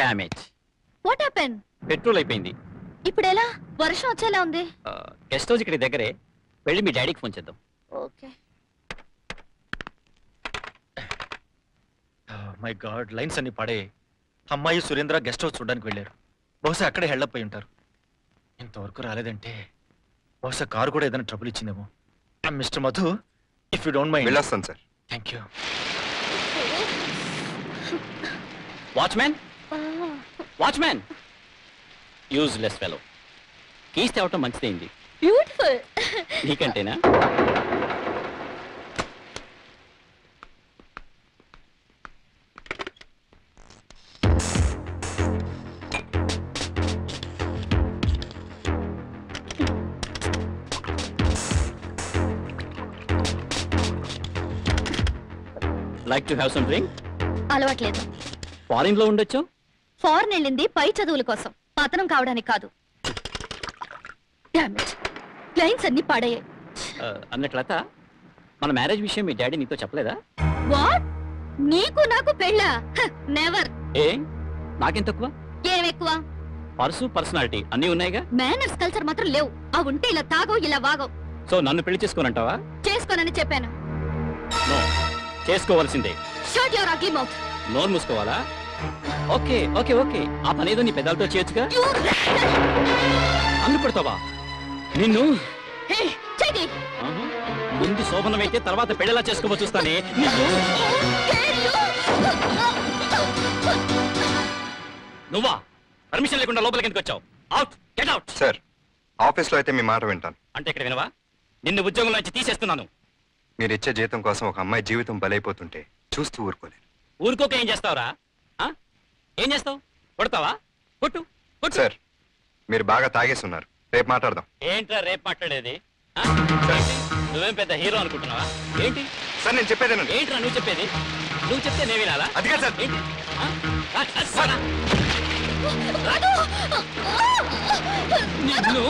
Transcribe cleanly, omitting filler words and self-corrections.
Damage. What happen? Petrol అయిపోయింది. ఇప్పుడు ఎలా? వర్షం వచ్చేలా ఉంది. గెస్ట్ హౌస్ ఇక్కడ దగ్గరే, వెళ్ళి మీ డాడీకి ఫోన్ చేద్దాం. ఓకే. మై గాడ్, లైన్స్ అన్ని పడే. అమ్మాయి సురేంద్ర గెస్ట్ హౌస్ చూడడానికి వెళ్ళారు. బహుశా అక్కడే హెల్డప్ అయి ఉంటారు. ఇంతవరకు రాలేదంటే బహుశా కారు కూడా ఏదైనా ట్రబుల్ ఇచ్చిందేమో. Mister Madhu, if you don't mind. వెళ్ళొస్తాను sir. Thank you. Watchman, watchman, useless fellow. Keys తేవటం మంచిదైంది. బ్యూటిఫుల్. నీకంటేనా? Like to have some drink? అలవాట్లేదు. ఫారిన్ లో ఉండొచ్చు. ఫారెన్ వెళ్ళింది పై చదువుల కోసం, పతనం కావడానికి కాదు. డామేజ్, క్లయింట్స్ అన్ని పడయ్యాయి. అన్నట్లత మన మ్యారేజ్ విషయం మీ డాడీ నీతో చెప్పలేదా? వాట్? నీకు నాకు పెళ్ళా? నెవర్. ఏ నాకేం తక్కువ? ఏమెక్కువ? పర్సు, పర్సనాలిటీ అన్నీ ఉన్నాయిగా. మేనర్స్ కల్చర్ మాత్రం లేవు. ఆ ఉంటే ఇలా తాగో ఇలా వాగో. సో నన్ను పెళ్లి చేసుకోనంటావా? చేసుకోనని చెప్పాను. నో, చేసుకోవాల్సిందే. Shut your ugly mouth. నోరు మూసుకోవాలా? ఓకే ఓకే ఓకే, ఆ పనేదో నీ పెదాలతో చేయొచ్చుగా. అందు పెడతావా నిన్ను? ముందు శోభనమైతే తర్వాత పెళ్ళలా చేసుకోవచ్చు చూస్తానే. నువ్వా? పర్మిషన్ లేకుండా లోపలికి ఎందుకు వచ్చావు? Out, get out. సార్, ఆఫీస్లో అయితే మీ మాట వింటాను. అంటే ఇక్కడ వినవా? నిన్ను ఉద్యోగంలో నుంచి తీసేస్తున్నాను. మీరు ఇచ్చే జీతం కోసం ఒక అమ్మాయి జీవితం బలైపోతుంటే చూస్తూ ఊరుకోలేదు. ఊరుకోక ఏం చేస్తావురా? ఏం చేస్తావు? కొడతావా? కొట్టు కొట్టు. సార్, మీరు బాగా తాగేసి ఉన్నారు. రేపు మాట్లాడదాం. ఏంట్రా రేపు మాట్లాడేది? నువ్వేం పెద్ద హీరో అనుకుంటున్నావా ఏంటి? సార్, నేను చెప్పేదేనండి. ఏంట్రా నువ్వు చెప్పేది? నువ్వు చెప్తే నేను వినాలా? అది కాదు సార్. ఏంటి? నిన్ను